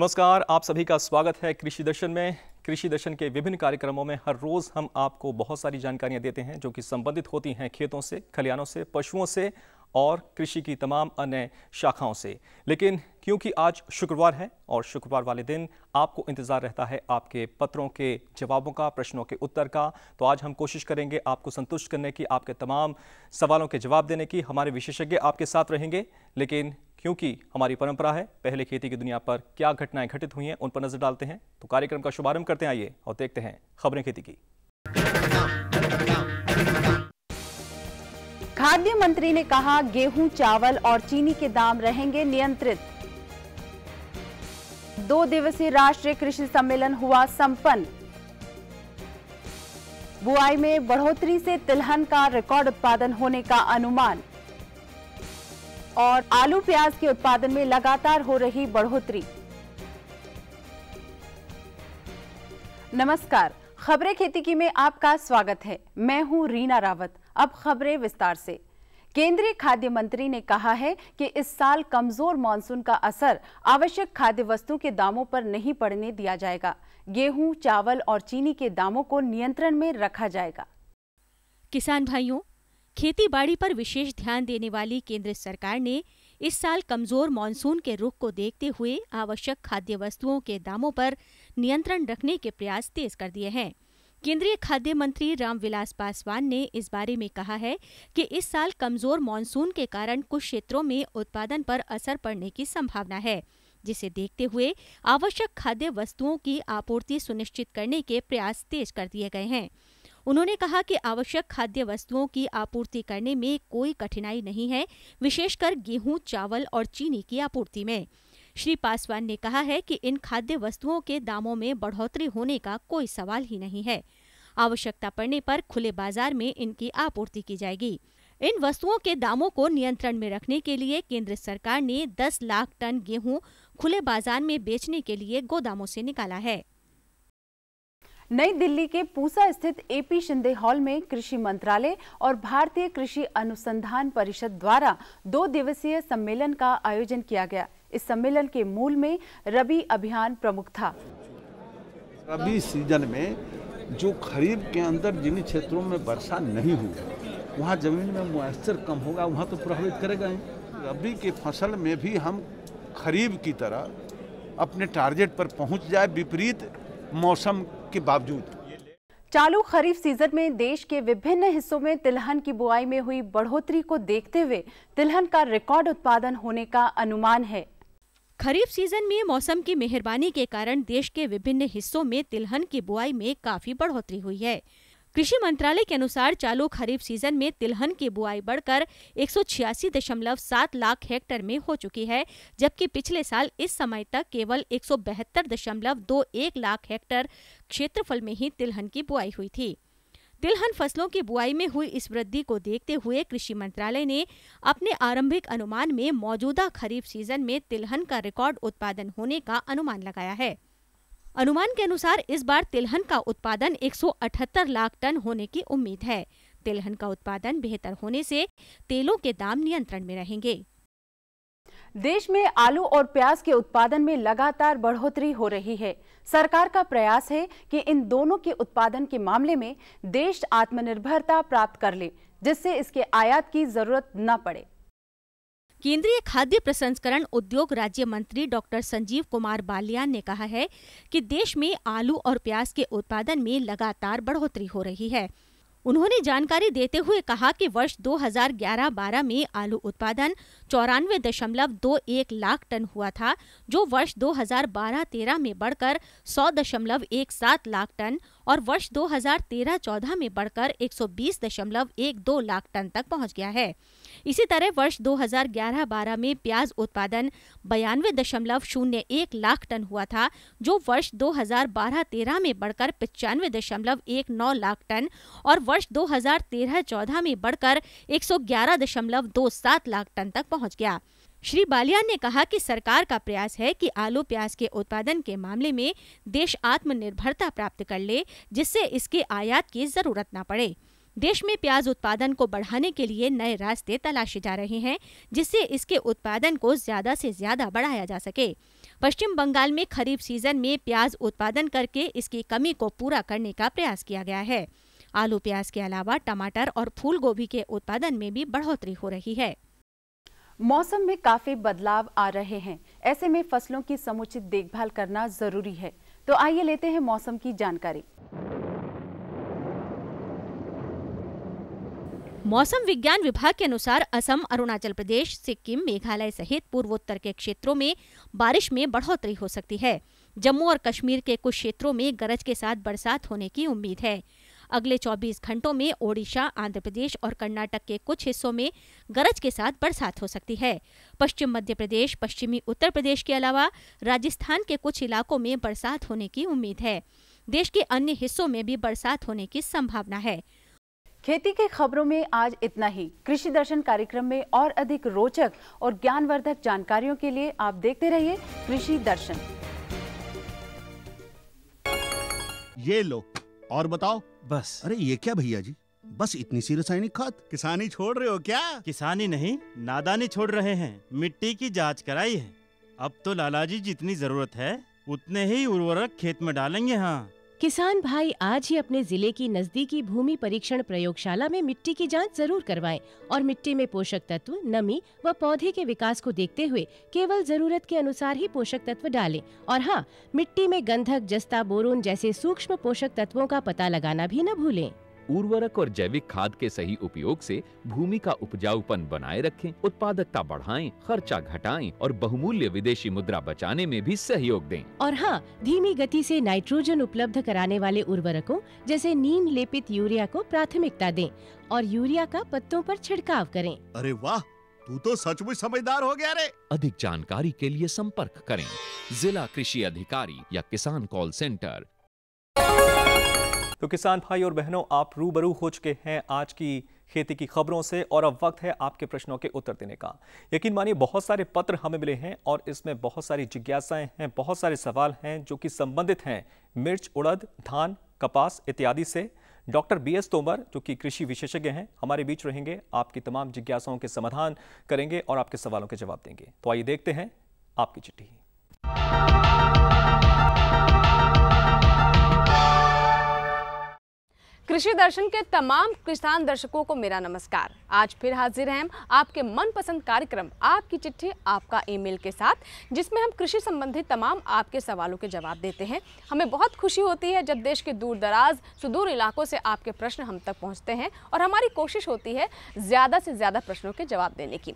नमस्कार, आप सभी का स्वागत है कृषि दर्शन में। कृषि दर्शन के विभिन्न कार्यक्रमों में हर रोज हम आपको बहुत सारी जानकारियां देते हैं जो कि संबंधित होती हैं खेतों से, खलिहानों से, पशुओं से और कृषि की तमाम अन्य शाखाओं से। लेकिन क्योंकि आज शुक्रवार है और शुक्रवार वाले दिन आपको इंतजार रहता है आपके पत्रों के जवाबों का, प्रश्नों के उत्तर का, तो आज हम कोशिश करेंगे आपको संतुष्ट करने की, आपके तमाम सवालों के जवाब देने की। हमारे विशेषज्ञ आपके साथ रहेंगे, लेकिन क्योंकि हमारी परंपरा है, पहले खेती की दुनिया पर क्या घटनाएं घटित हुई हैं उन पर नजर डालते हैं। तो कार्यक्रम का शुभारंभ करते हैं, आइए और देखते हैं खबरें खेती की। खाद्य मंत्री ने कहा, गेहूं, चावल और चीनी के दाम रहेंगे नियंत्रित। 2 दिवसीय राष्ट्रीय कृषि सम्मेलन हुआ संपन्न। बुआई में बढ़ोतरी से तिलहन का रिकॉर्ड उत्पादन होने का अनुमान और आलू प्याज के उत्पादन में लगातार हो रही बढ़ोतरी। नमस्कार, खबरें खेती की में आपका स्वागत है। मैं हूं रीना रावत। अब खबरें विस्तार से। केंद्रीय खाद्य मंत्री ने कहा है कि इस साल कमजोर मानसून का असर आवश्यक खाद्य वस्तुओं के दामों पर नहीं पड़ने दिया जाएगा। गेहूं, चावल और चीनी के दामों को नियंत्रण में रखा जाएगा। किसान भाइयों, खेती बाड़ी पर विशेष ध्यान देने वाली केंद्र सरकार ने इस साल कमजोर मानसून के रुख को देखते हुए आवश्यक खाद्य वस्तुओं के दामों पर नियंत्रण रखने के प्रयास तेज कर दिए हैं। केंद्रीय खाद्य मंत्री रामविलास पासवान ने इस बारे में कहा है कि इस साल कमजोर मानसून के कारण कुछ क्षेत्रों में उत्पादन पर असर पड़ने की संभावना है, जिसे देखते हुए आवश्यक खाद्य वस्तुओं की आपूर्ति सुनिश्चित करने के प्रयास तेज कर दिए गए हैं। उन्होंने कहा कि आवश्यक खाद्य वस्तुओं की आपूर्ति करने में कोई कठिनाई नहीं है, विशेषकर गेहूं, चावल और चीनी की आपूर्ति में। श्री पासवान ने कहा है कि इन खाद्य वस्तुओं के दामों में बढ़ोतरी होने का कोई सवाल ही नहीं है। आवश्यकता पड़ने पर खुले बाजार में इनकी आपूर्ति की जाएगी। इन वस्तुओं के दामों को नियंत्रण में रखने के लिए केंद्र सरकार ने 10 लाख टन गेहूं खुले बाजार में बेचने के लिए गोदामों से निकाला है। नई दिल्ली के पूसा स्थित एपी शिंदे हॉल में कृषि मंत्रालय और भारतीय कृषि अनुसंधान परिषद द्वारा 2 दिवसीय सम्मेलन का आयोजन किया गया। इस सम्मेलन के मूल में रबी अभियान प्रमुख था। रबी सीजन में जो खरीफ के अंदर जिन क्षेत्रों में वर्षा नहीं हुई, वहाँ जमीन में मॉइस्चर कम होगा, वहाँ तो प्रभावित करेगा ही। रबी के फसल में भी हम खरीफ की तरह अपने टारगेट पर पहुँच जाए विपरीत मौसम के बावजूद। चालू खरीफ सीजन में देश के विभिन्न हिस्सों में तिलहन की बुआई में हुई बढ़ोतरी को देखते हुए तिलहन का रिकॉर्ड उत्पादन होने का अनुमान है। खरीफ सीजन में मौसम की मेहरबानी के कारण देश के विभिन्न हिस्सों में तिलहन की बुआई में काफी बढ़ोतरी हुई है। कृषि मंत्रालय के अनुसार चालू खरीफ सीजन में तिलहन की बुआई बढ़कर 186.7 लाख हेक्टेयर में हो चुकी है, जबकि पिछले साल इस समय तक केवल 172.21 लाख हेक्टेयर क्षेत्रफल में ही तिलहन की बुआई हुई थी। तिलहन फसलों की बुआई में हुई इस वृद्धि को देखते हुए कृषि मंत्रालय ने अपने आरंभिक अनुमान में मौजूदा खरीफ सीजन में तिलहन का रिकॉर्ड उत्पादन होने का अनुमान लगाया है। अनुमान के अनुसार इस बार तिलहन का उत्पादन 178 लाख टन होने की उम्मीद है। तिलहन का उत्पादन बेहतर होने से तेलों के दाम नियंत्रण में रहेंगे। देश में आलू और प्याज के उत्पादन में लगातार बढ़ोतरी हो रही है। सरकार का प्रयास है कि इन दोनों के उत्पादन के मामले में देश आत्मनिर्भरता प्राप्त कर ले, जिससे इसके आयात की जरूरत न पड़े। केंद्रीय खाद्य प्रसंस्करण उद्योग राज्य मंत्री डॉक्टर संजीव कुमार बालियान ने कहा है कि देश में आलू और प्याज के उत्पादन में लगातार बढ़ोतरी हो रही है। उन्होंने जानकारी देते हुए कहा कि वर्ष 2011-12 में आलू उत्पादन 94.21 लाख टन हुआ था, जो वर्ष 2012-13 में बढ़कर 100.17 लाख टन और वर्ष 2013-14 में बढ़कर 120.12 लाख टन तक पहुंच गया है। इसी तरह वर्ष 2011-12 में प्याज उत्पादन 92.01 लाख टन हुआ था, जो वर्ष 2012-13 में बढ़कर 95.19 लाख टन और वर्ष 2013-14 में बढ़कर 111.27 लाख टन तक पहुंच गया। श्री बालियान ने कहा कि सरकार का प्रयास है कि आलू प्याज के उत्पादन के मामले में देश आत्मनिर्भरता प्राप्त कर ले, जिससे इसके आयात की जरूरत न पड़े। देश में प्याज उत्पादन को बढ़ाने के लिए नए रास्ते तलाशे जा रहे हैं, जिससे इसके उत्पादन को ज्यादा से ज्यादा बढ़ाया जा सके। पश्चिम बंगाल में खरीफ सीजन में प्याज उत्पादन करके इसकी कमी को पूरा करने का प्रयास किया गया है। आलू प्याज के अलावा टमाटर और फूल गोभी के उत्पादन में भी बढ़ोतरी हो रही है। मौसम में काफी बदलाव आ रहे हैं, ऐसे में फसलों की समुचित देखभाल करना जरूरी है। तो आइए लेते हैं मौसम की जानकारी। मौसम विज्ञान विभाग के अनुसार असम, अरुणाचल प्रदेश, सिक्किम, मेघालय सहित पूर्वोत्तर के क्षेत्रों में बारिश में बढ़ोतरी हो सकती है। जम्मू और कश्मीर के कुछ क्षेत्रों में गरज के साथ बरसात होने की उम्मीद है। अगले 24 घंटों में ओडिशा, आंध्र प्रदेश और कर्नाटक के कुछ हिस्सों में गरज के साथ बरसात हो सकती है। पश्चिम मध्य प्रदेश, पश्चिमी उत्तर प्रदेश के अलावा राजस्थान के कुछ इलाकों में बरसात होने की उम्मीद है। देश के अन्य हिस्सों में भी बरसात होने की संभावना है। खेती की खबरों में आज इतना ही। कृषि दर्शन कार्यक्रम में और अधिक रोचक और ज्ञानवर्धक जानकारियों के लिए आप देखते रहिए कृषि दर्शन। ये लो और बताओ। बस। अरे ये क्या भैया जी, बस इतनी सी रासायनिक खाद? किसानी छोड़ रहे हो क्या? किसानी नहीं, नादानी छोड़ रहे हैं। मिट्टी की जांच कराई है। अब तो लालाजी जितनी जरूरत है उतने ही उर्वरक खेत में डालेंगे। हाँ, किसान भाई आज ही अपने जिले की नजदीकी भूमि परीक्षण प्रयोगशाला में मिट्टी की जांच जरूर करवाएं और मिट्टी में पोषक तत्व, नमी व पौधे के विकास को देखते हुए केवल जरूरत के अनुसार ही पोषक तत्व डालें। और हाँ, मिट्टी में गंधक, जस्ता, बोरोन जैसे सूक्ष्म पोषक तत्वों का पता लगाना भी न भूलें। उर्वरक और जैविक खाद के सही उपयोग से भूमि का उपजाऊपन बनाए रखें, उत्पादकता बढ़ाएं, खर्चा घटाएं और बहुमूल्य विदेशी मुद्रा बचाने में भी सहयोग दें। और हाँ, धीमी गति से नाइट्रोजन उपलब्ध कराने वाले उर्वरकों जैसे नीम लेपित यूरिया को प्राथमिकता दें और यूरिया का पत्तों पर छिड़काव करें। अरे वाह, तू तो सचमुच समझदार हो गया रे। अधिक जानकारी के लिए संपर्क करें जिला कृषि अधिकारी या किसान कॉल सेंटर। तो किसान भाई और बहनों, आप रूबरू हो चुके हैं आज की खेती की खबरों से और अब वक्त है आपके प्रश्नों के उत्तर देने का। यकीन मानिए बहुत सारे पत्र हमें मिले हैं और इसमें बहुत सारी जिज्ञासाएं हैं, बहुत सारे सवाल हैं जो कि संबंधित हैं मिर्च, उड़द, धान, कपास इत्यादि से। डॉक्टर BS तोमर जो कि कृषि विशेषज्ञ हैं हमारे बीच रहेंगे, आपकी तमाम जिज्ञासाओं के समाधान करेंगे और आपके सवालों के जवाब देंगे। तो आइए देखते हैं आपकी चिट्ठी। कृषि दर्शन के तमाम किसान दर्शकों को मेरा नमस्कार। आज फिर हाजिर हैं हम आपके मनपसंद कार्यक्रम आपकी चिट्ठी आपका ईमेल के साथ, जिसमें हम कृषि संबंधी तमाम आपके सवालों के जवाब देते हैं। हमें बहुत खुशी होती है जब देश के दूर दराज सुदूर इलाकों से आपके प्रश्न हम तक पहुंचते हैं और हमारी कोशिश होती है ज़्यादा से ज़्यादा प्रश्नों के जवाब देने की।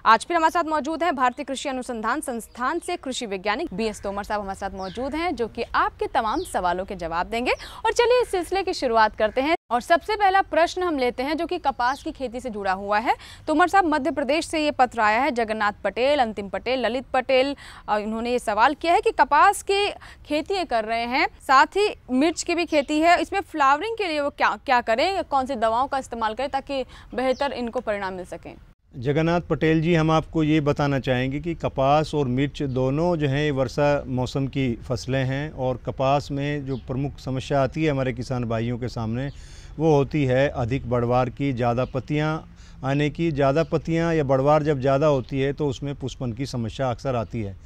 आज फिर हमारे साथ मौजूद हैं भारतीय कृषि अनुसंधान संस्थान से कृषि वैज्ञानिक BS तोमर साहब हमारे साथ मौजूद हैं, जो कि आपके तमाम सवालों के जवाब देंगे। और चलिए इस सिलसिले की शुरुआत करते हैं और सबसे पहला प्रश्न हम लेते हैं जो कि कपास की खेती से जुड़ा हुआ है। तोमर साहब, मध्य प्रदेश से ये पत्र आया है, जगन्नाथ पटेल, अंतिम पटेल, ललित पटेल, इन्होंने ये सवाल किया है कि कपास की खेती कर रहे हैं, साथ ही मिर्च की भी खेती है, इसमें फ्लावरिंग के लिए वो क्या करें, कौन सी दवाओं का इस्तेमाल करें ताकि बेहतर इनको परिणाम मिल सकें? जगन्नाथ पटेल जी, हम आपको ये बताना चाहेंगे कि कपास और मिर्च दोनों जो हैं वर्षा मौसम की फसलें हैं और कपास में जो प्रमुख समस्या आती है हमारे किसान भाइयों के सामने वो होती है अधिक बढ़वार की, ज़्यादा पत्तियां आने की। ज़्यादा पत्तियां या बढ़वार जब ज़्यादा होती है तो उसमें पुष्पन की समस्या अक्सर आती है।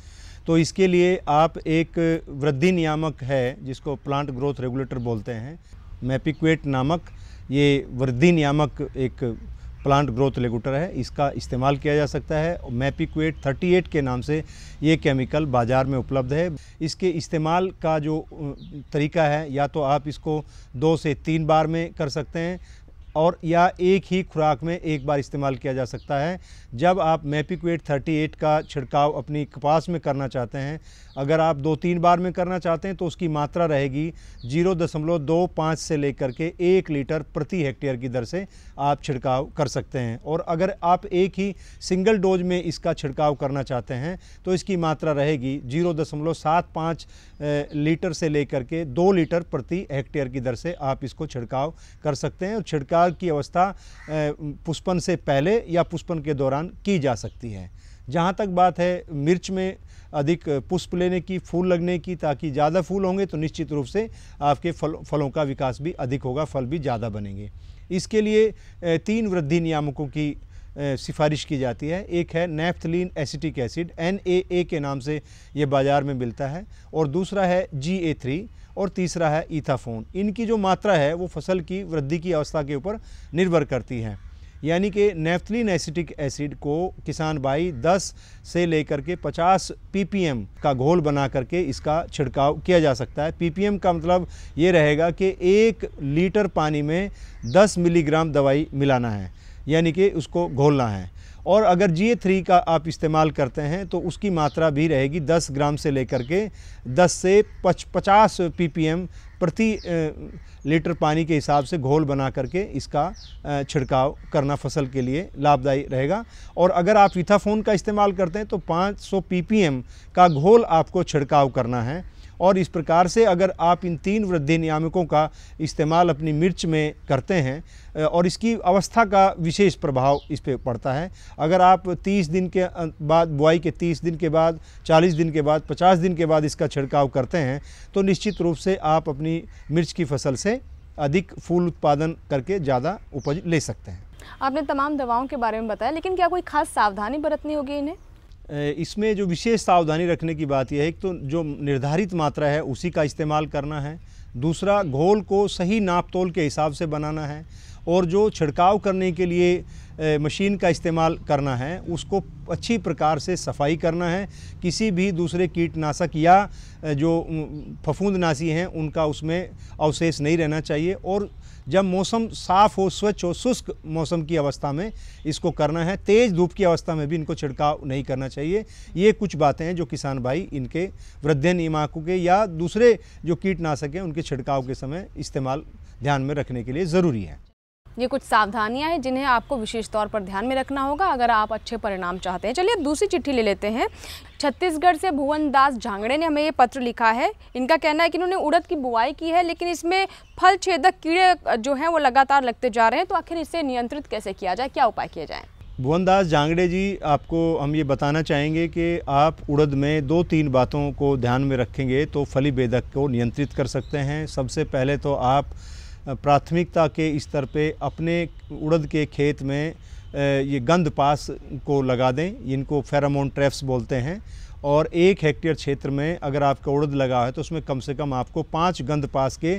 तो इसके लिए आप एक वृद्धि नियामक है जिसको प्लांट ग्रोथ रेगुलेटर बोलते हैं, मैपिक्वेट नामक ये वृद्धि नियामक एक प्लांट ग्रोथ रेगुलेटर है, इसका इस्तेमाल किया जा सकता है। मैपिक्वेट 38 के नाम से ये केमिकल बाज़ार में उपलब्ध है। इसके इस्तेमाल का जो तरीका है, या तो आप इसको 2 से 3 बार में कर सकते हैं और या एक ही खुराक में एक बार इस्तेमाल किया जा सकता है। जब आप मैपिक्वेट 38 का छिड़काव अपनी कपास में करना चाहते हैं, अगर आप 2-3 बार में करना चाहते हैं तो उसकी मात्रा रहेगी 0.25 से लेकर के 1 लीटर प्रति हेक्टेयर की दर से आप छिड़काव कर सकते हैं। और अगर आप एक ही सिंगल डोज में इसका छिड़काव करना चाहते हैं तो इसकी मात्रा रहेगी 0.75 लीटर से लेकर के 2 लीटर प्रति हेक्टेयर की दर से आप इसको छिड़काव कर सकते हैं। और छिड़काव की अवस्था पुष्पन से पहले या पुष्पन के दौरान की जा सकती है। जहाँ तक बात है मिर्च में अधिक पुष्प लेने की, फूल लगने की, ताकि ज़्यादा फूल होंगे तो निश्चित रूप से आपके फलों का विकास भी अधिक होगा, फल भी ज़्यादा बनेंगे। इसके लिए 3 वृद्धि नियामकों की सिफारिश की जाती है। एक है नैफ्थलीन एसिटिक एसिड, NAA के नाम से ये बाज़ार में मिलता है, और दूसरा है GA3, और तीसरा है ईथाफोन। इनकी जो मात्रा है वो फसल की वृद्धि की अवस्था के ऊपर निर्भर करती है। यानी कि नैफ्थलीन एसिटिक एसिड को किसान भाई 10 से लेकर के 50 ppm का घोल बना करके इसका छिड़काव किया जा सकता है। ppm का मतलब ये रहेगा कि 1 लीटर पानी में 10 मिलीग्राम दवाई मिलाना है, यानी कि उसको घोलना है। और अगर GA3 का आप इस्तेमाल करते हैं तो उसकी मात्रा भी रहेगी 10 ग्राम से लेकर के 10 से 50 ppm प्रति लीटर पानी के हिसाब से घोल बना करके इसका छिड़काव करना फसल के लिए लाभदायी रहेगा। और अगर आप ईथाफोन का इस्तेमाल करते हैं तो 500 ppm का घोल आपको छिड़काव करना है। और इस प्रकार से अगर आप इन 3 वृद्धि नियामकों का इस्तेमाल अपनी मिर्च में करते हैं और इसकी अवस्था का विशेष प्रभाव इस पे पड़ता है। अगर आप 30 दिन के बाद, बुआई के 30 दिन के बाद, 40 दिन के बाद, 50 दिन के बाद इसका छिड़काव करते हैं तो निश्चित रूप से आप अपनी मिर्च की फसल से अधिक फूल उत्पादन करके ज़्यादा उपज ले सकते हैं। आपने तमाम दवाओं के बारे में बताया, लेकिन क्या कोई खास सावधानी बरतनी होगी इन्हें? इसमें जो विशेष सावधानी रखने की बात यह है, एक तो जो निर्धारित मात्रा है उसी का इस्तेमाल करना है, दूसरा घोल को सही नाप तोल के हिसाब से बनाना है, और जो छिड़काव करने के लिए मशीन का इस्तेमाल करना है उसको अच्छी प्रकार से सफाई करना है। किसी भी दूसरे कीटनाशक या जो फफूंदनाशी हैं उनका उसमें अवशेष नहीं रहना चाहिए। और जब मौसम साफ़ हो, स्वच्छ हो, शुष्क मौसम की अवस्था में इसको करना है। तेज़ धूप की अवस्था में भी इनको छिड़काव नहीं करना चाहिए। ये कुछ बातें हैं जो किसान भाई इनके वृद्धि नियामकों के या दूसरे जो कीटनाशक हैं उनके छिड़काव के समय इस्तेमाल ध्यान में रखने के लिए ज़रूरी है। ये कुछ सावधानियां हैं जिन्हें आपको विशेष तौर पर ध्यान में रखना होगा अगर आप अच्छे परिणाम चाहते हैं। चलिए अब दूसरी चिट्ठी ले लेते हैं। छत्तीसगढ़ से भुवन दास झांगड़े ने हमें ये पत्र लिखा है। इनका कहना है कि इन्होंने उड़द की बुआई की है, लेकिन इसमें फल छेदक कीड़े जो हैं वो लगातार लगते जा रहे हैं, तो आखिर इसे नियंत्रित कैसे किया जाए, क्या उपाय किए जाएँ? भुवन दास झांगड़े जी, आपको हम ये बताना चाहेंगे कि आप उड़द में 2-3 बातों को ध्यान में रखेंगे तो फली बेधक को नियंत्रित कर सकते हैं। सबसे पहले तो आप प्राथमिकता के स्तर पे अपने उड़द के खेत में ये गंध पास को लगा दें, इनको फेरोमोन ट्रैप्स बोलते हैं। और 1 हेक्टेयर क्षेत्र में अगर आपका उड़द लगा है तो उसमें कम से कम आपको 5 गंध पास के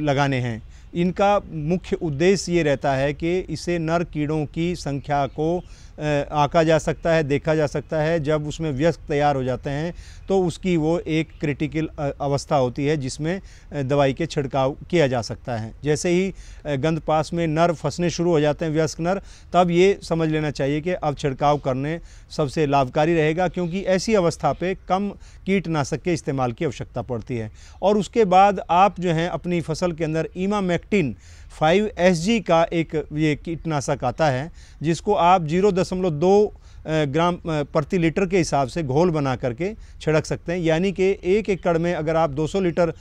लगाने हैं। इनका मुख्य उद्देश्य ये रहता है कि इसे नर कीड़ों की संख्या को आंका जा सकता है, देखा जा सकता है। जब उसमें वयस्क तैयार हो जाते हैं तो उसकी वो एक क्रिटिकल अवस्था होती है जिसमें दवाई के छिड़काव किया जा सकता है। जैसे ही गंध पास में नर फंसने शुरू हो जाते हैं, वयस्क नर, तब ये समझ लेना चाहिए कि अब छिड़काव करने सबसे लाभकारी रहेगा, क्योंकि ऐसी अवस्था पे कम कीटनाशक के इस्तेमाल की आवश्यकता पड़ती है। और उसके बाद आप जो हैं अपनी फसल के अंदर इमामेक्टिन 5SG का एक ये कीटनाशक आता है जिसको आप 0.2 ग्राम प्रति लीटर के हिसाब से घोल बना करके छिड़क सकते हैं। यानी कि 1 एकड़ में अगर आप 200 लीटर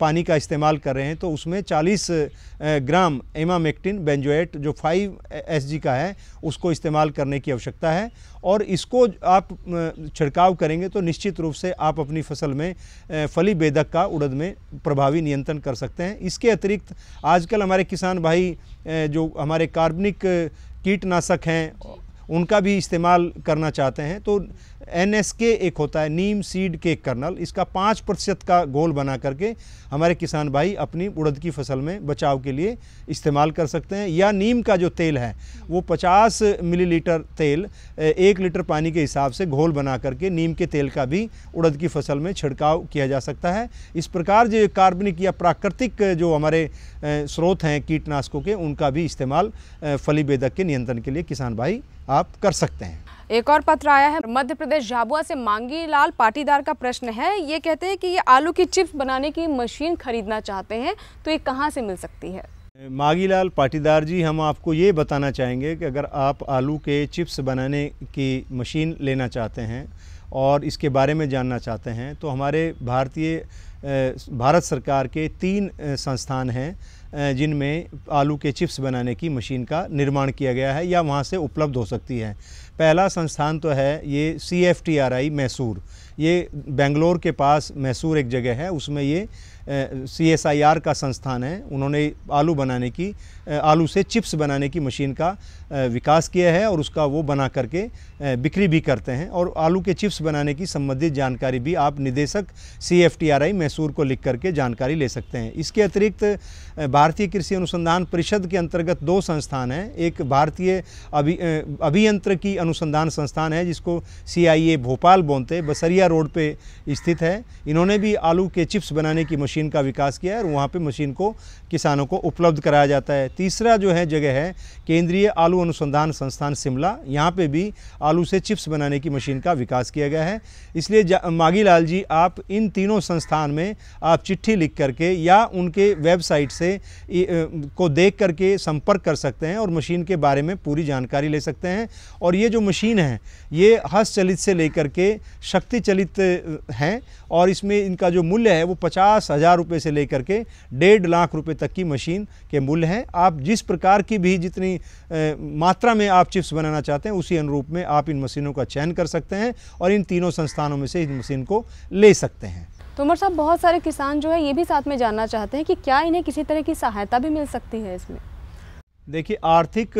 पानी का इस्तेमाल कर रहे हैं तो उसमें 40 ग्राम इमामेक्टिन बेंजोएट जो 5SG का है उसको इस्तेमाल करने की आवश्यकता है। और इसको आप छिड़काव करेंगे तो निश्चित रूप से आप अपनी फसल में फली बेधक का उड़द में प्रभावी नियंत्रण कर सकते हैं। इसके अतिरिक्त आजकल हमारे किसान भाई जो हमारे कार्बनिक कीटनाशक हैं उनका भी इस्तेमाल करना चाहते हैं तो NSK एक होता है, नीम सीड केक कर्नल, इसका 5% का घोल बना करके हमारे किसान भाई अपनी उड़द की फसल में बचाव के लिए इस्तेमाल कर सकते हैं। या नीम का जो तेल है वो 50 मिलीलीटर तेल 1 लीटर पानी के हिसाब से घोल बना करके नीम के तेल का भी उड़द की फसल में छिड़काव किया जा सकता है। इस प्रकार जो कार्बनिक या प्राकृतिक जो हमारे स्रोत हैं कीटनाशकों के, उनका भी इस्तेमाल फली बेधक के नियंत्रण के लिए किसान भाई आप कर सकते हैं। एक और पत्र आया है मध्य प्रदेश झाबुआ से। मांगी लाल पाटीदार का प्रश्न है, ये कहते हैं कि ये आलू की चिप्स बनाने की मशीन खरीदना चाहते हैं, तो ये कहाँ से मिल सकती है? मांगीलाल पाटीदार जी, हम आपको ये बताना चाहेंगे कि अगर आप आलू के चिप्स बनाने की मशीन लेना चाहते हैं और इसके बारे में जानना चाहते हैं तो हमारे भारत सरकार के 3 संस्थान हैं जिनमें आलू के चिप्स बनाने की मशीन का निर्माण किया गया है या वहाँ से उपलब्ध हो सकती है। पहला संस्थान तो है ये CFTRI मैसूर, ये बेंगलोर के पास मैसूर एक जगह है, उसमें ये CSIR का संस्थान है, उन्होंने आलू से चिप्स बनाने की मशीन का विकास किया है और उसका वो बना करके बिक्री भी करते हैं। और आलू के चिप्स बनाने की संबंधित जानकारी भी आप निदेशक CFTRI मैसूर को लिख करके जानकारी ले सकते हैं। इसके अतिरिक्त भारतीय कृषि अनुसंधान परिषद के अंतर्गत 2 संस्थान हैं। एक भारतीय अभियंत्रिकी अनुसंधान संस्थान है जिसको CIA भोपाल बोलते हैं, बसरिया रोड पे स्थित है। इन्होंने भी आलू के चिप्स बनाने की मशीन का विकास किया है और वहाँ पे मशीन को किसानों को उपलब्ध कराया जाता है। तीसरा जो है जगह है केंद्रीय आलू अनुसंधान संस्थान शिमला, यहाँ पे भी आलू से चिप्स बनाने की मशीन का विकास किया गया है। इसलिए मागी लाल जी, आप इन तीनों संस्थान में आप चिट्ठी लिख करके या उनके वेबसाइट से को देख करके संपर्क कर सकते हैं और मशीन के बारे में पूरी जानकारी ले सकते हैं। और ये जो मशीन है ये हस्तचलित से लेकर के शक्ति चलित हैं और इसमें इनका जो मूल्य है वो 50,000 रुपये से लेकर के 1.5 लाख रुपए तक की मशीन के मूल्य हैं। आप जिस प्रकार की भी जितनी मात्रा में आप चिप्स बनाना चाहते हैं उसी अनुरूप में आप इन मशीनों का चयन कर सकते हैं और इन तीनों संस्थानों में से इस मशीन को ले सकते हैं। तोमर साहब, बहुत सारे किसान जो है ये भी साथ में जानना चाहते हैं कि क्या इन्हें किसी तरह की सहायता भी मिल सकती है इसमें? देखिए, आर्थिक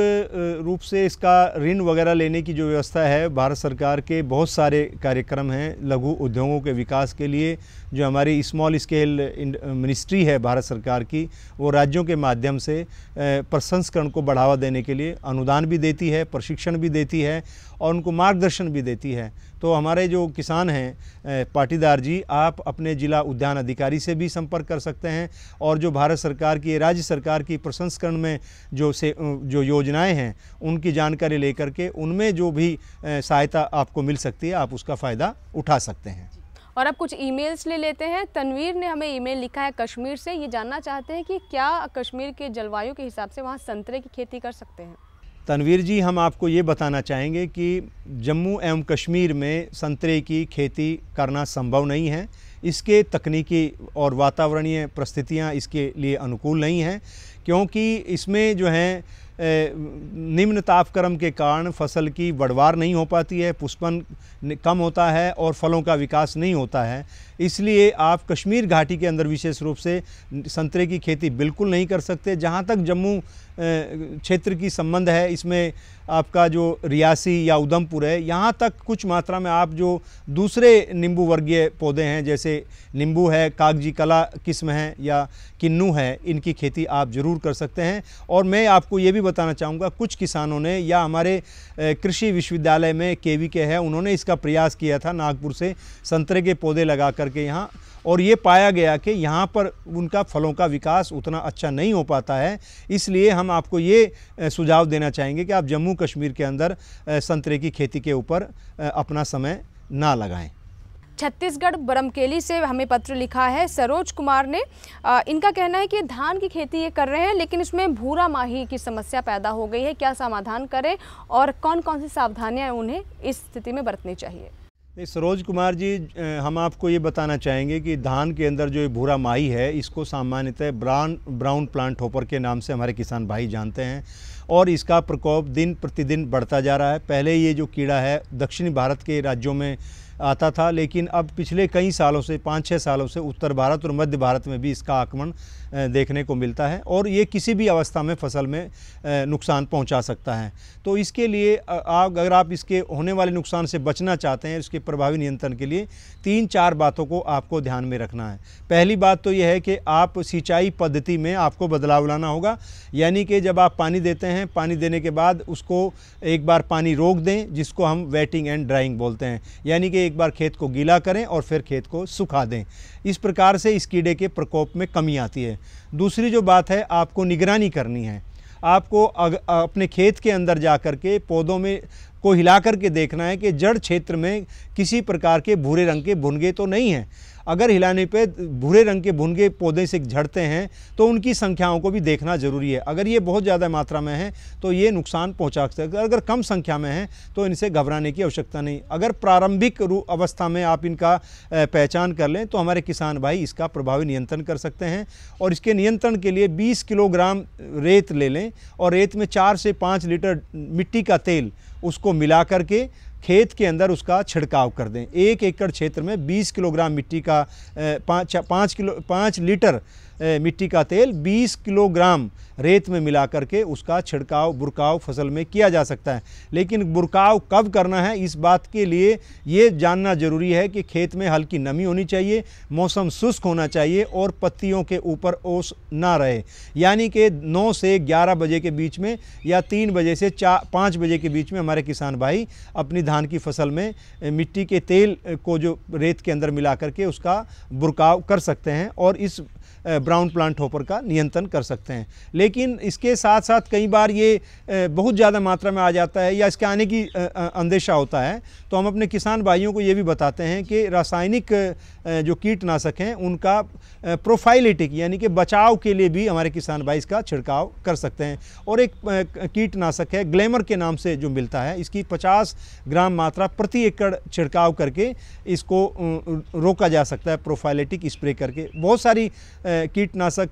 रूप से इसका ऋण वगैरह लेने की जो व्यवस्था है, भारत सरकार के बहुत सारे कार्यक्रम हैं लघु उद्योगों के विकास के लिए। जो हमारी स्मॉल स्केल मिनिस्ट्री है भारत सरकार की, वो राज्यों के माध्यम से प्रसंस्करण को बढ़ावा देने के लिए अनुदान भी देती है, प्रशिक्षण भी देती है और उनको मार्गदर्शन भी देती है। तो हमारे जो किसान हैं पाटीदार जी, आप अपने जिला उद्यान अधिकारी से भी संपर्क कर सकते हैं और जो भारत सरकार की, राज्य सरकार की प्रसंस्करण में जो योजनाएं हैं उनकी जानकारी लेकर के उनमें जो भी सहायता आपको मिल सकती है आप उसका फ़ायदा उठा सकते हैं। और अब कुछ ईमेल्स ले लेते हैं। तनवीर ने हमें ईमेल लिखा है कश्मीर से। ये जानना चाहते हैं कि क्या कश्मीर के जलवायु के हिसाब से वहाँ संतरे की खेती कर सकते हैं? तनवीर जी, हम आपको ये बताना चाहेंगे कि जम्मू एवं कश्मीर में संतरे की खेती करना संभव नहीं है। इसके तकनीकी और वातावरणीय परिस्थितियाँ इसके लिए अनुकूल नहीं हैं, क्योंकि इसमें जो है निम्न तापक्रम के कारण फसल की बढ़वार नहीं हो पाती है, पुष्पन कम होता है और फलों का विकास नहीं होता है। इसलिए आप कश्मीर घाटी के अंदर विशेष रूप से संतरे की खेती बिल्कुल नहीं कर सकते। जहाँ तक जम्मू क्षेत्र की संबंध है, इसमें आपका जो रियासी या उधमपुर है, यहाँ तक कुछ मात्रा में आप जो दूसरे नींबू वर्गीय पौधे हैं जैसे नींबू है, कागजी कला किस्म है या किन्नू है, इनकी खेती आप ज़रूर कर सकते हैं। और मैं आपको ये भी बताना चाहूँगा, कुछ किसानों ने या हमारे कृषि विश्वविद्यालय में KVK है, उन्होंने इसका प्रयास किया था नागपुर से संतरे के पौधे लगा करके यहाँ, और ये पाया गया कि यहाँ पर उनका फलों का विकास उतना अच्छा नहीं हो पाता है। इसलिए हम आपको ये सुझाव देना चाहेंगे कि आप जम्मू कश्मीर के अंदर संतरे की खेती के ऊपर अपना समय ना लगाएं। छत्तीसगढ़ बरमकेली से हमें पत्र लिखा है सरोज कुमार ने। इनका कहना है कि धान की खेती ये कर रहे हैं लेकिन इसमें भूरा माही की समस्या पैदा हो गई है, क्या समाधान करें और कौन कौन सी सावधानियां उन्हें इस स्थिति में बरतनी चाहिए? सरोज कुमार जी, हम आपको ये बताना चाहेंगे कि धान के अंदर जो भूरा माही है, इसको सामान्यतः ब्राउन प्लांट हॉपर के नाम से हमारे किसान भाई जानते हैं और इसका प्रकोप दिन प्रतिदिन बढ़ता जा रहा है। पहले ये जो कीड़ा है दक्षिणी भारत के राज्यों में आता था, लेकिन अब पिछले कई सालों से 5-6 सालों से उत्तर भारत और मध्य भारत में भी इसका आक्रमण देखने को मिलता है और ये किसी भी अवस्था में फसल में नुकसान पहुंचा सकता है। तो इसके लिए अगर आप इसके होने वाले नुकसान से बचना चाहते हैं, इसके प्रभावी नियंत्रण के लिए 3-4 बातों को आपको ध्यान में रखना है। पहली बात तो यह है कि आप सिंचाई पद्धति में आपको बदलाव लाना होगा, यानी कि जब आप पानी देते हैं, पानी देने के बाद उसको एक बार पानी रोक दें, जिसको हम वेटिंग एंड ड्राइंग बोलते हैं, यानी कि एक बार खेत को गीला करें और फिर खेत को सुखा दें। इस प्रकार से इस कीड़े के प्रकोप में कमी आती है। दूसरी जो बात है, आपको निगरानी करनी है। आपको अपने खेत के अंदर जा कर के पौधों में को हिला करके देखना है कि जड़ क्षेत्र में किसी प्रकार के भूरे रंग के भुनगे तो नहीं हैं। अगर हिलाने पे भूरे रंग के भुनगे पौधे से झड़ते हैं तो उनकी संख्याओं को भी देखना ज़रूरी है। अगर ये बहुत ज़्यादा मात्रा में है तो ये नुकसान पहुंचा सकता है। अगर कम संख्या में है तो इनसे घबराने की आवश्यकता नहीं। अगर प्रारंभिक अवस्था में आप इनका पहचान कर लें तो हमारे किसान भाई इसका प्रभावी नियंत्रण कर सकते हैं। और इसके नियंत्रण के लिए 20 किलोग्राम रेत ले लें और रेत में 4 से 5 लीटर मिट्टी का तेल उसको मिला करके खेत के अंदर उसका छिड़काव कर दें। 1 एकड़ क्षेत्र में 20 किलोग्राम मिट्टी का 5 लीटर मिट्टी का तेल 20 किलोग्राम रेत में मिला करके उसका छिड़काव बुरकाव फसल में किया जा सकता है। लेकिन बुरकाव कब करना है, इस बात के लिए ये जानना जरूरी है कि खेत में हल्की नमी होनी चाहिए, मौसम शुष्क होना चाहिए और पत्तियों के ऊपर ओस ना रहे। यानी कि 9 से 11 बजे के बीच में या 3 बजे से 5 बजे के बीच में हमारे किसान भाई अपनी धान की फसल में मिट्टी के तेल को जो रेत के अंदर मिला करके उसका बुरकाव कर सकते हैं और इस ब्राउन प्लांट हॉपर का नियंत्रण कर सकते हैं। लेकिन इसके साथ साथ कई बार ये बहुत ज़्यादा मात्रा में आ जाता है या इसके आने की अंदेशा होता है, तो हम अपने किसान भाइयों को ये भी बताते हैं कि रासायनिक जो कीटनाशक हैं उनका प्रोफाइलेटिक यानी कि बचाव के लिए भी हमारे किसान भाई इसका छिड़काव कर सकते हैं। और एक कीटनाशक है ग्लैमर के नाम से जो मिलता है, इसकी 50 ग्राम मात्रा प्रति एकड़ छिड़काव करके इसको रोका जा सकता है प्रोफाइलेटिक स्प्रे करके। बहुत सारी कीटनाशक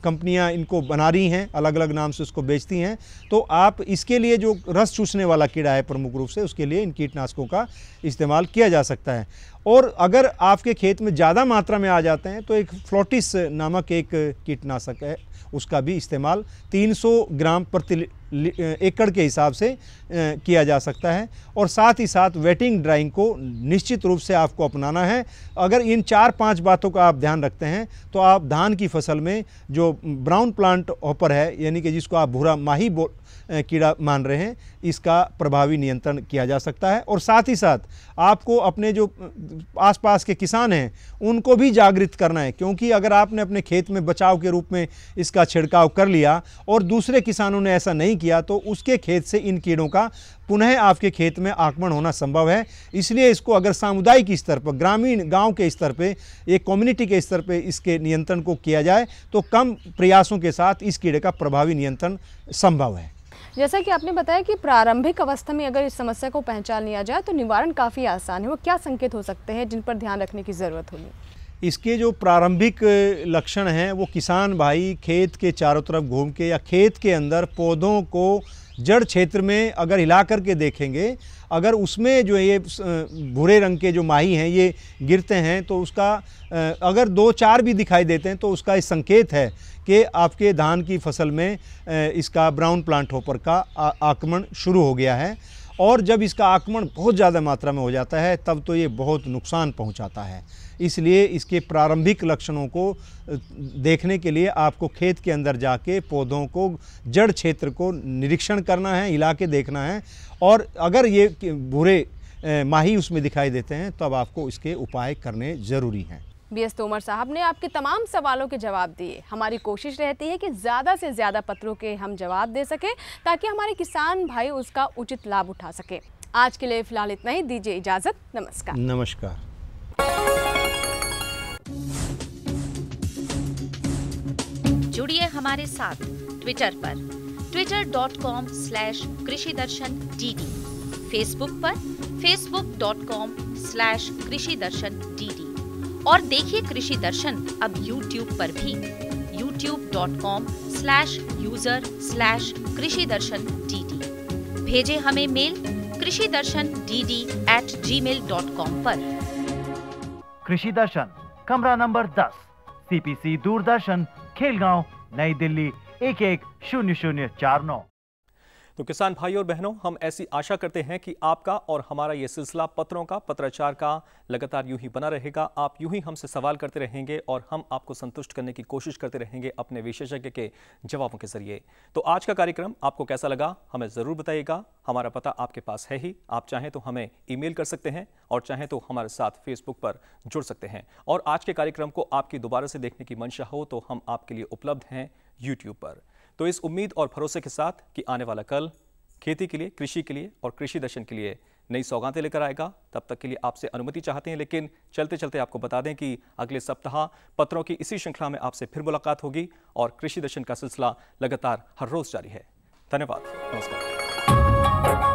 कंपनियां इनको बना रही हैं, अलग अलग नाम से उसको बेचती हैं। तो आप इसके लिए जो रस चूसने वाला कीड़ा है प्रमुख रूप से, उसके लिए इन कीटनाशकों का इस्तेमाल किया जा सकता है। और अगर आपके खेत में ज़्यादा मात्रा में आ जाते हैं तो एक फ्लोटिस नामक एक कीटनाशक है, उसका भी इस्तेमाल 300 ग्राम प्रति एकड़ के हिसाब से किया जा सकता है। और साथ ही साथ वेटिंग ड्राइंग को निश्चित रूप से आपको अपनाना है। अगर इन 4-5 बातों का आप ध्यान रखते हैं तो आप धान की फसल में जो ब्राउन प्लांट हॉपर है यानी कि जिसको आप भूरा माही कीड़ा मान रहे हैं, इसका प्रभावी नियंत्रण किया जा सकता है। और साथ ही साथ आपको अपने जो आसपास के किसान हैं उनको भी जागृत करना है, क्योंकि अगर आपने अपने खेत में बचाव के रूप में इसका छिड़काव कर लिया और दूसरे किसानों ने ऐसा नहीं किया तो उसके खेत से इन कीड़ों का पुनः आपके खेत में आक्रमण होना संभव है। इसलिए इसको अगर सामुदायिक स्तर पर, ग्रामीण गांव के स्तर पे, एक कम्युनिटी के स्तर पे इसके नियंत्रण को किया जाए तो कम प्रयासों के साथ इस कीड़े का प्रभावी नियंत्रण संभव है। जैसा कि आपने बताया कि प्रारंभिक अवस्था में अगर इस समस्या को पहचान लिया जाए तो निवारण काफ़ी आसान है, वो क्या संकेत हो सकते हैं जिन पर ध्यान रखने की ज़रूरत होगी? इसके जो प्रारंभिक लक्षण हैं वो किसान भाई खेत के चारों तरफ घूम के या खेत के अंदर पौधों को जड़ क्षेत्र में अगर हिला करके देखेंगे, अगर उसमें जो ये भूरे रंग के जो माही हैं ये गिरते हैं तो उसका अगर 2-4 भी दिखाई देते हैं तो उसका एक संकेत है कि आपके धान की फसल में इसका ब्राउन प्लांट हॉपर का आक्रमण शुरू हो गया है। और जब इसका आक्रमण बहुत ज़्यादा मात्रा में हो जाता है तब तो ये बहुत नुकसान पहुंचाता है। इसलिए इसके प्रारंभिक लक्षणों को देखने के लिए आपको खेत के अंदर जाके पौधों को जड़ क्षेत्र को निरीक्षण करना है, हिला के देखना है। और अगर ये भूरे माही उसमें दिखाई देते हैं तब आपको इसके उपाय करने ज़रूरी हैं। BS तोमर साहब ने आपके तमाम सवालों के जवाब दिए। हमारी कोशिश रहती है कि ज़्यादा से ज़्यादा पत्रों के हम जवाब दे सकें ताकि हमारे किसान भाई उसका उचित लाभ उठा सके। आज के लिए फिलहाल इतना ही, दीजिए इजाज़त। नमस्कार। नमस्कार। जुड़िए हमारे साथ ट्विटर पर twitter.com/कृषिदर्शन-dd, फेसबुक पर facebook.com/कृषिदर्शन-dd और देखिए कृषि दर्शन अब YouTube पर भी youtube.com/user/कृषिदर्शन-dd। भेजें हमें मेल कृषिदर्शन-dd@gmail.com पर। कृषि दर्शन कमरा नंबर 10, CPC दूरदर्शन, खेलगांव, नई दिल्ली 110049। तो किसान भाई और बहनों, हम ऐसी आशा करते हैं कि आपका और हमारा ये सिलसिला पत्रों का, पत्राचार का लगातार यूं ही बना रहेगा। आप यूं ही हमसे सवाल करते रहेंगे और हम आपको संतुष्ट करने की कोशिश करते रहेंगे अपने विशेषज्ञ के जवाबों के जरिए। तो आज का कार्यक्रम आपको कैसा लगा हमें ज़रूर बताइएगा। हमारा पता आपके पास है ही, आप चाहें तो हमें ईमेल कर सकते हैं और चाहें तो हमारे साथ फेसबुक पर जुड़ सकते हैं। और आज के कार्यक्रम को आपकी दोबारा से देखने की मंशा हो तो हम आपके लिए उपलब्ध हैं यूट्यूब पर। तो इस उम्मीद और भरोसे के साथ कि आने वाला कल खेती के लिए, कृषि के लिए और कृषि दर्शन के लिए नई सौगातें लेकर आएगा, तब तक के लिए आपसे अनुमति चाहते हैं। लेकिन चलते चलते आपको बता दें कि अगले सप्ताह पत्रों की इसी श्रृंखला में आपसे फिर मुलाकात होगी और कृषि दर्शन का सिलसिला लगातार हर रोज जारी है। धन्यवाद। नमस्कार।